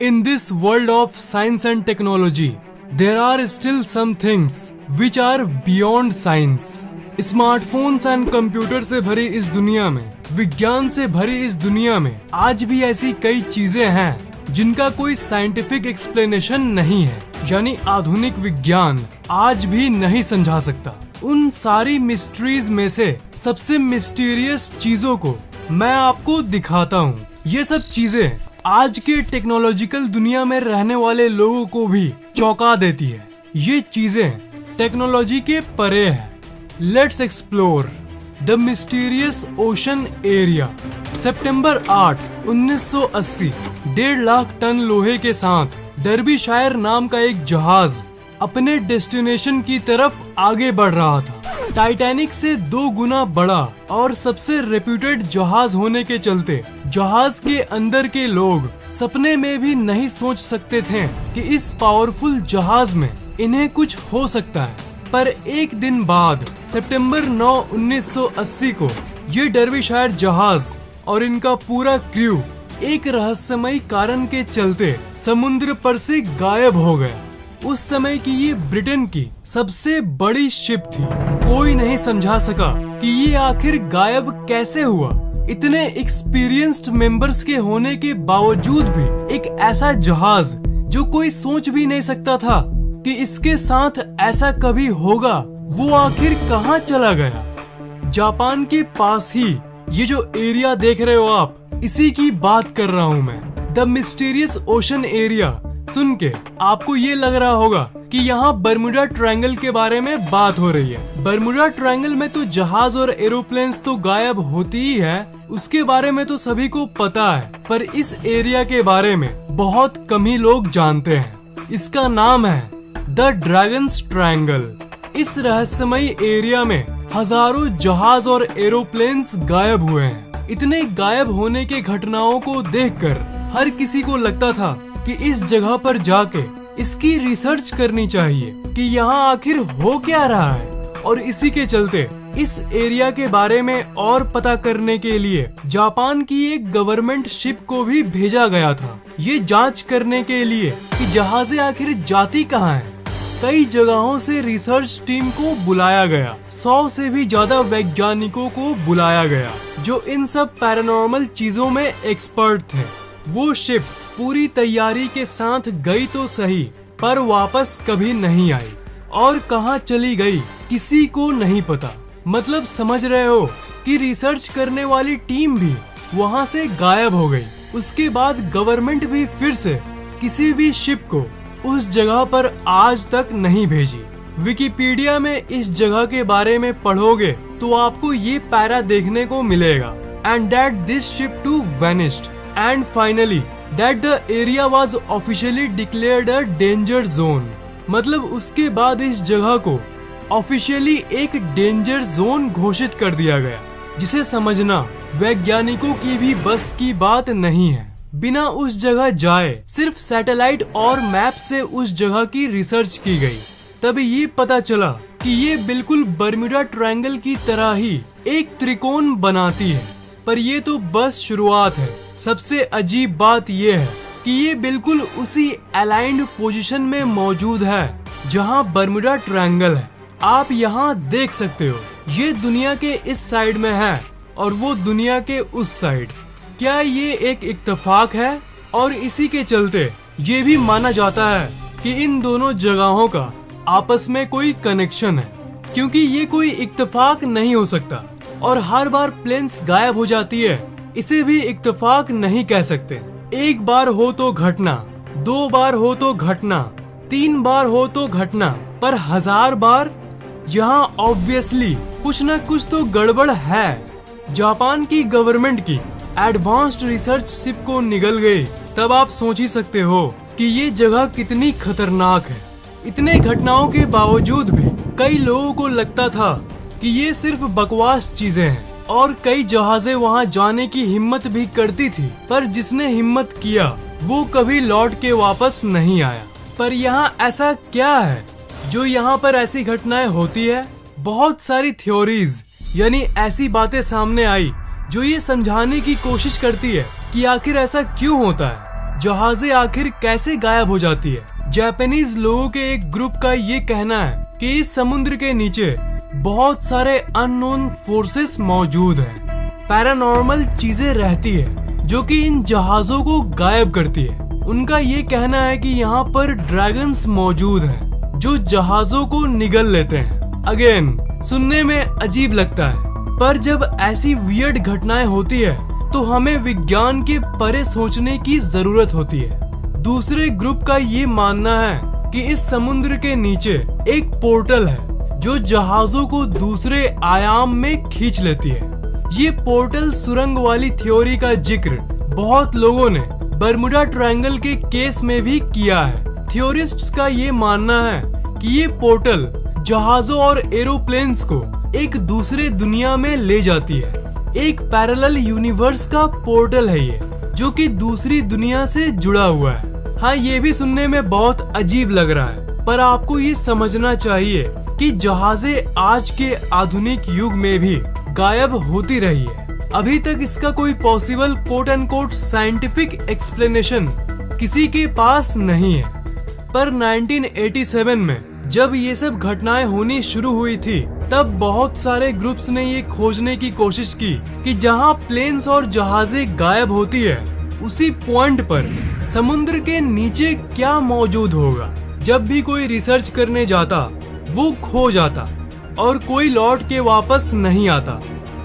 In this world of science and technology, there are still some things which are beyond science. Smartphones and computer से भरी इस दुनिया में, विज्ञान से भरी इस दुनिया में आज भी ऐसी कई चीजें हैं जिनका कोई साइंटिफिक एक्सप्लेनेशन नहीं है, यानी आधुनिक विज्ञान आज भी नहीं समझा सकता। उन सारी मिस्ट्रीज में से सबसे मिस्टीरियस चीजों को मैं आपको दिखाता हूँ। ये सब चीजें आज के टेक्नोलॉजिकल दुनिया में रहने वाले लोगों को भी चौंका देती है। ये चीजें टेक्नोलॉजी के परे है। Let's explore the mysterious ocean area. सितंबर 8, 1980 1.5 लाख टन लोहे के साथ डर्बीशायर नाम का एक जहाज अपने डेस्टिनेशन की तरफ आगे बढ़ रहा था। टाइटैनिक से 2 गुना बड़ा और सबसे रेप्यूटेड जहाज होने के चलते जहाज के अंदर के लोग सपने में भी नहीं सोच सकते थे कि इस पावरफुल जहाज में इन्हें कुछ हो सकता है। पर एक दिन बाद सितंबर 9, 1980 को ये डर्बीशायर जहाज और इनका पूरा क्रू एक रहस्यमयी कारण के चलते समुद्र पर से गायब हो गया। उस समय की ये ब्रिटेन की सबसे बड़ी शिप थी। कोई नहीं समझा सका कि ये आखिर गायब कैसे हुआ। इतने एक्सपीरियंस्ड मेंबर्स के होने के बावजूद भी एक ऐसा जहाज जो कोई सोच भी नहीं सकता था कि इसके साथ ऐसा कभी होगा, वो आखिर कहाँ चला गया। जापान के पास ही ये जो एरिया देख रहे हो आप, इसी की बात कर रहा हूँ मैं। द मिस्टीरियस ओशन एरिया सुन के आपको ये लग रहा होगा कि यहाँ बर्मुडा ट्रायंगल के बारे में बात हो रही है। बर्मुडा ट्रायंगल में तो जहाज और एरोप्लेन्स तो गायब होती ही है, उसके बारे में तो सभी को पता है। पर इस एरिया के बारे में बहुत कम ही लोग जानते हैं। इसका नाम है द ड्रैगन्स ट्रायंगल। इस रहस्यमयी एरिया में हजारों जहाज और एरोप्लेन्स गायब हुए हैं। इतने गायब होने के घटनाओं को देखकर हर किसी को लगता था कि इस जगह पर जाके इसकी रिसर्च करनी चाहिए कि यहाँ आखिर हो क्या रहा है। और इसी के चलते इस एरिया के बारे में और पता करने के लिए जापान की एक गवर्नमेंट शिप को भी भेजा गया था, ये जांच करने के लिए कि जहाजें आखिर जाती कहाँ हैं। कई जगहों से रिसर्च टीम को बुलाया गया, 100 से भी ज्यादा वैज्ञानिकों को बुलाया गया जो इन सब पैरानॉर्मल चीजों में एक्सपर्ट थे। वो शिप पूरी तैयारी के साथ गई तो सही, पर वापस कभी नहीं आई और कहाँ चली गई किसी को नहीं पता। मतलब समझ रहे हो कि रिसर्च करने वाली टीम भी वहाँ से गायब हो गई। उसके बाद गवर्नमेंट भी फिर से किसी भी शिप को उस जगह पर आज तक नहीं भेजी। विकिपीडिया में इस जगह के बारे में पढ़ोगे तो आपको ये पैरा देखने को मिलेगा। And that this ship too vanished and finally that the area was officially declared a danger zone। मतलब उसके बाद इस जगह को ऑफिशियली एक डेंजर जोन घोषित कर दिया गया, जिसे समझना वैज्ञानिकों की भी बस की बात नहीं है। बिना उस जगह जाए सिर्फ सैटेलाइट और मैप से उस जगह की रिसर्च की गई। तभी ये पता चला कि ये बिल्कुल बर्मुडा ट्रायंगल की तरह ही एक त्रिकोण बनाती है। पर ये तो बस शुरुआत है। सबसे अजीब बात यह है कि ये बिल्कुल उसी अलाइंड पोजीशन में मौजूद है जहां बर्मुडा ट्रायंगल है। आप यहाँ देख सकते हो, ये दुनिया के इस साइड में है और वो दुनिया के उस साइड। क्या ये एक इत्तेफाक है? और इसी के चलते ये भी माना जाता है कि इन दोनों जगहों का आपस में कोई कनेक्शन है, क्योंकि ये कोई इत्तेफाक नहीं हो सकता। और हर बार प्लेन्स गायब हो जाती है, इसे भी इत्तेफाक नहीं कह सकते। एक बार हो तो घटना, 2 बार हो तो घटना, 3 बार हो तो घटना, पर 1000 बार? यहाँ ऑब्वियसली कुछ न कुछ तो गड़बड़ है। जापान की गवर्नमेंट की एडवांस्ड रिसर्च शिप को निगल गई, तब आप सोच ही सकते हो कि ये जगह कितनी खतरनाक है। इतने घटनाओं के बावजूद भी कई लोगों को लगता था कि ये सिर्फ बकवास चीजें हैं और कई जहाजें वहां जाने की हिम्मत भी करती थी, पर जिसने हिम्मत किया वो कभी लौट के वापस नहीं आया। पर यहाँ ऐसा क्या है जो यहाँ पर ऐसी घटनाएं होती है? बहुत सारी थ्योरीज यानी ऐसी बातें सामने आई जो ये समझाने की कोशिश करती है कि आखिर ऐसा क्यों होता है। जहाजें आखिर कैसे गायब हो जाती है। जापानीज लोगों के एक ग्रुप का ये कहना है कि इस समुद्र के नीचे बहुत सारे अननोन फोर्सेस मौजूद हैं। पैरानॉर्मल चीजें रहती है जो कि इन जहाजों को गायब करती है। उनका ये कहना है कि यहाँ पर ड्रैगन्स मौजूद हैं जो जहाजों को निगल लेते हैं। अगेन सुनने में अजीब लगता है, पर जब ऐसी वियर्ड घटनाएं होती है तो हमें विज्ञान के परे सोचने की जरूरत होती है। दूसरे ग्रुप का ये मानना है कि इस समुद्र के नीचे एक पोर्टल है जो जहाजों को दूसरे आयाम में खींच लेती है। ये पोर्टल सुरंग वाली थ्योरी का जिक्र बहुत लोगों ने बर्मुडा ट्रायंगल के केस में भी किया है। थ्योरिस्ट्स का ये मानना है कि ये पोर्टल जहाजों और एरोप्लेन्स को एक दूसरे दुनिया में ले जाती है। एक पैरेलल यूनिवर्स का पोर्टल है ये, जो कि दूसरी दुनिया से जुड़ा हुआ है। हाँ, ये भी सुनने में बहुत अजीब लग रहा है, पर आपको ये समझना चाहिए कि जहाजें आज के आधुनिक युग में भी गायब होती रही है। अभी तक इसका कोई possible quote end quote scientific explanation किसी के पास नहीं है। पर 1987 में जब ये सब घटनाएं होनी शुरू हुई थी, तब बहुत सारे ग्रुप्स ने ये खोजने की कोशिश की कि जहां प्लेन्स और जहाजें गायब होती है, उसी पॉइंट पर समुद्र के नीचे क्या मौजूद होगा। जब भी कोई रिसर्च करने जाता, वो खो जाता और कोई लौट के वापस नहीं आता।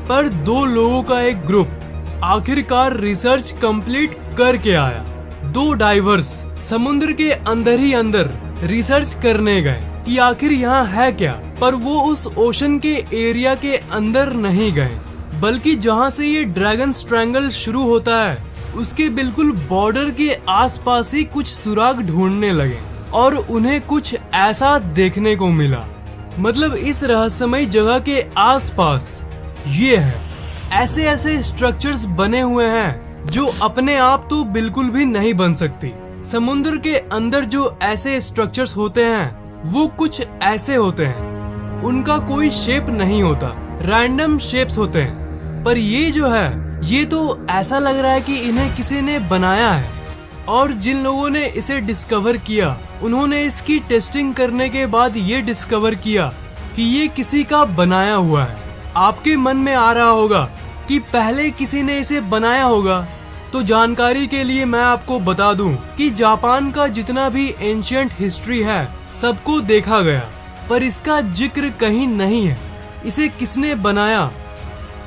पर दो लोगों का एक ग्रुप आखिरकार रिसर्च कंप्लीट करके आया। दो डाइवर्स समुद्र के अंदर ही अंदर रिसर्च करने गए कि आखिर यहाँ है क्या, पर वो उस ओशन के एरिया के अंदर नहीं गए, बल्कि जहाँ से ये ड्रैगन्स ट्रायंगल शुरू होता है उसके बिल्कुल बॉर्डर के आसपास ही कुछ सुराग ढूंढने लगे और उन्हें कुछ ऐसा देखने को मिला। मतलब इस रहस्यमय जगह के आसपास ये है, ऐसे ऐसे स्ट्रक्चर्स बने हुए हैं जो अपने आप तो बिल्कुल भी नहीं बन सकती। समुद्र के अंदर जो ऐसे स्ट्रक्चर्स होते हैं वो कुछ ऐसे होते हैं, उनका कोई शेप नहीं होता, रैंडम शेप्स होते हैं। पर ये जो है, ये तो ऐसा लग रहा है कि इन्हें किसी ने बनाया है। और जिन लोगों ने इसे डिस्कवर किया, उन्होंने इसकी टेस्टिंग करने के बाद ये डिस्कवर किया कि ये किसी का बनाया हुआ है। आपके मन में आ रहा होगा कि पहले किसी ने इसे बनाया होगा, तो जानकारी के लिए मैं आपको बता दूं कि जापान का जितना भी एंशिएंट हिस्ट्री है सबको देखा गया, पर इसका जिक्र कहीं नहीं है। इसे किसने बनाया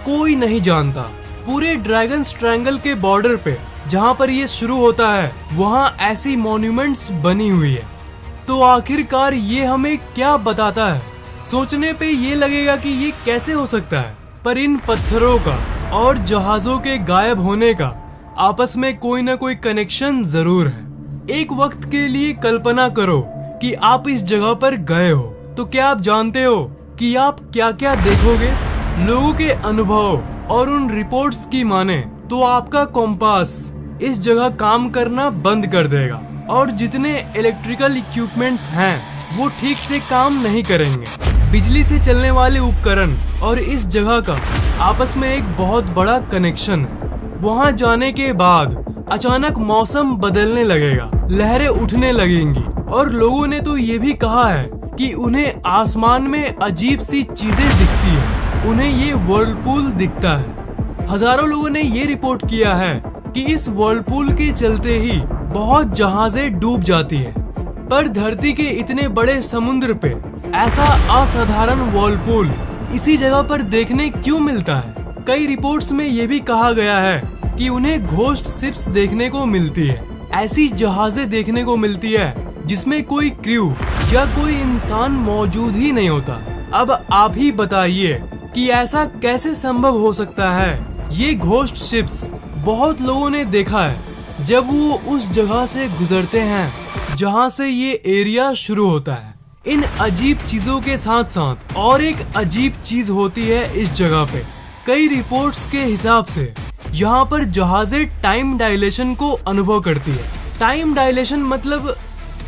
कोई नहीं जानता। पूरे ड्रैगन्स ट्रायंगल के बॉर्डर पे जहाँ पर ये शुरू होता है, वहाँ ऐसी मॉन्यूमेंट्स बनी हुई है। तो आखिरकार ये हमें क्या बताता है? सोचने पे ये लगेगा कि ये कैसे हो सकता है, पर इन पत्थरों का और जहाजों के गायब होने का आपस में कोई ना कोई कनेक्शन जरूर है। एक वक्त के लिए कल्पना करो कि आप इस जगह पर गए हो, तो क्या आप जानते हो कि आप क्या क्या देखोगे? लोगों के अनुभव और उन रिपोर्ट्स की माने तो आपका कॉम्पास इस जगह काम करना बंद कर देगा और जितने इलेक्ट्रिकल इक्विपमेंट्स हैं वो ठीक से काम नहीं करेंगे। बिजली से चलने वाले उपकरण और इस जगह का आपस में एक बहुत बड़ा कनेक्शन है। वहाँ जाने के बाद अचानक मौसम बदलने लगेगा, लहरें उठने लगेंगी और लोगों ने तो ये भी कहा है कि उन्हें आसमान में अजीब सी चीजें दिखती है। उन्हें ये वर्लपूल दिखता है। हजारों लोगों ने ये रिपोर्ट किया है कि इस वर्लपूल के चलते ही बहुत जहाजें डूब जाती है। पर धरती के इतने बड़े समुद्र पे ऐसा असाधारण वर्लपूल इसी जगह पर देखने क्यों मिलता है? कई रिपोर्ट्स में ये भी कहा गया है कि उन्हें घोस्ट शिप्स देखने को मिलती है। ऐसी जहाजें देखने को मिलती है जिसमें कोई क्रू या कोई इंसान मौजूद ही नहीं होता। अब आप ही बताइए कि ऐसा कैसे संभव हो सकता है? ये घोस्ट शिप्स बहुत लोगों ने देखा है जब वो उस जगह से गुजरते हैं जहां से ये एरिया शुरू होता है। इन अजीब चीजों के साथ साथ और एक अजीब चीज होती है इस जगह पे। कई रिपोर्ट्स के हिसाब से यहाँ पर जहाजें टाइम डायलेशन को अनुभव करती है। टाइम डायलेशन मतलब,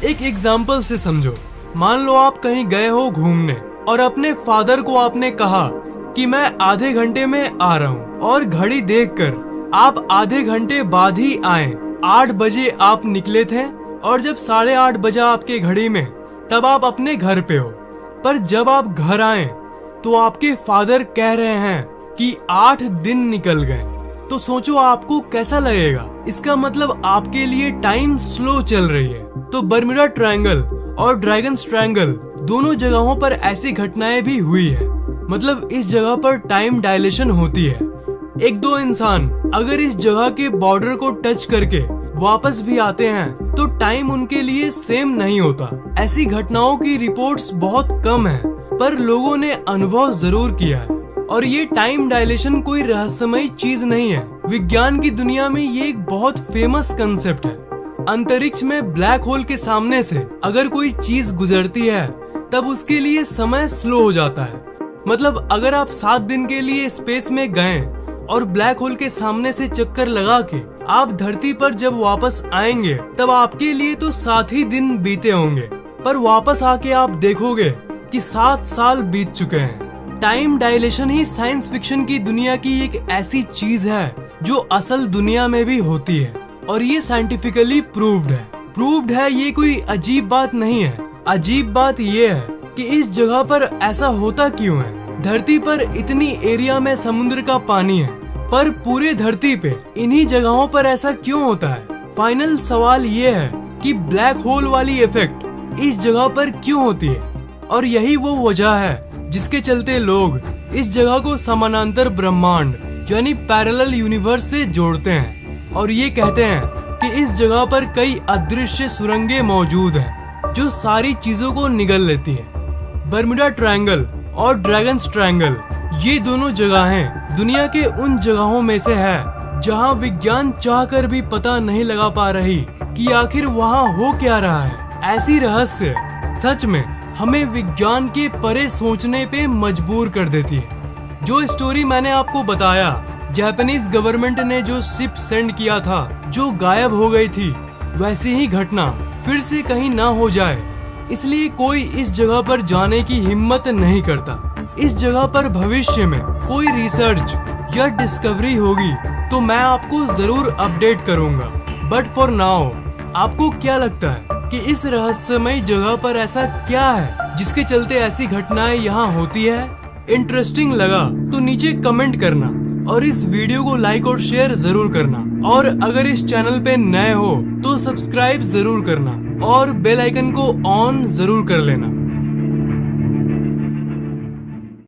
एक एग्जाम्पल से समझो। मान लो आप कहीं गए हो घूमने और अपने फादर को आपने कहा कि मैं आधे घंटे में आ रहा हूँ, और घड़ी देखकर आप आधे घंटे बाद ही आए, 8 बजे आप निकले थे और जब 8:30 बजा आपके घड़ी में, तब आप अपने घर पे हो। पर जब आप घर आए तो आपके फादर कह रहे हैं कि 8 दिन निकल गए। तो सोचो आपको कैसा लगेगा। इसका मतलब आपके लिए टाइम स्लो चल रही है। तो बर्मुडा ट्रायंगल और ड्रैगन्स ट्रायंगल दोनों जगहों पर ऐसी घटनाएं भी हुई है। मतलब इस जगह पर टाइम डायलेशन होती है। एक दो इंसान अगर इस जगह के बॉर्डर को टच करके वापस भी आते हैं तो टाइम उनके लिए सेम नहीं होता। ऐसी घटनाओं की रिपोर्ट्स बहुत कम है, पर लोगों ने अनुभव जरूर किया है। और ये टाइम डायलेशन कोई रहस्यमयी चीज नहीं है। विज्ञान की दुनिया में ये एक बहुत फेमस कंसेप्ट है। अंतरिक्ष में ब्लैक होल के सामने से अगर कोई चीज गुजरती है तब उसके लिए समय स्लो हो जाता है। मतलब अगर आप 7 दिन के लिए स्पेस में गए और ब्लैक होल के सामने से चक्कर लगा के आप धरती पर जब वापस आएंगे तब आपके लिए तो 7 ही दिन बीते होंगे, पर वापस आके आप देखोगे कि 7 साल बीत चुके हैं। टाइम डायलेशन ही साइंस फिक्शन की दुनिया की एक ऐसी चीज है जो असल दुनिया में भी होती है और ये साइंटिफिकली प्रूव्ड है। ये कोई अजीब बात नहीं है। अजीब बात ये है कि इस जगह पर ऐसा होता क्यों है। धरती पर इतनी एरिया में समुद्र का पानी है, पर पूरे धरती पे इन्हीं जगहों पर ऐसा क्यों होता है। फाइनल सवाल ये है कि ब्लैक होल वाली इफेक्ट इस जगह पर क्यों होती है। और यही वो वजह है जिसके चलते लोग इस जगह को समानांतर ब्रह्मांड यानी पैरेलल यूनिवर्स से जोड़ते हैं और ये कहते हैं कि इस जगह पर कई अदृश्य सुरंगें मौजूद हैं जो सारी चीजों को निगल लेती है। बर्मुडा ट्रायंगल और ड्रैगन्स ट्रायंगल ये दोनों जगहें दुनिया के उन जगहों में से है जहां विज्ञान चाहकर भी पता नहीं लगा पा रही कि आखिर वहां हो क्या रहा है। ऐसी रहस्य सच में हमें विज्ञान के परे सोचने पे मजबूर कर देती है। जो स्टोरी मैंने आपको बताया, जापानीज गवर्नमेंट ने जो शिप सेंड किया था जो गायब हो गई थी, वैसी ही घटना फिर से कहीं ना हो जाए, इसलिए कोई इस जगह पर जाने की हिम्मत नहीं करता। इस जगह पर भविष्य में कोई रिसर्च या डिस्कवरी होगी तो मैं आपको जरूर अपडेट करूंगा। बट फॉर नाउ आपको क्या लगता है कि इस रहस्यमयी जगह पर ऐसा क्या है जिसके चलते ऐसी घटनाएं यहाँ होती है? इंटरेस्टिंग लगा तो नीचे कमेंट करना और इस वीडियो को लाइक और शेयर जरूर करना। और अगर इस चैनल पे नए हो तो सब्सक्राइब जरूर करना और बेल आइकन को ऑन जरूर कर लेना।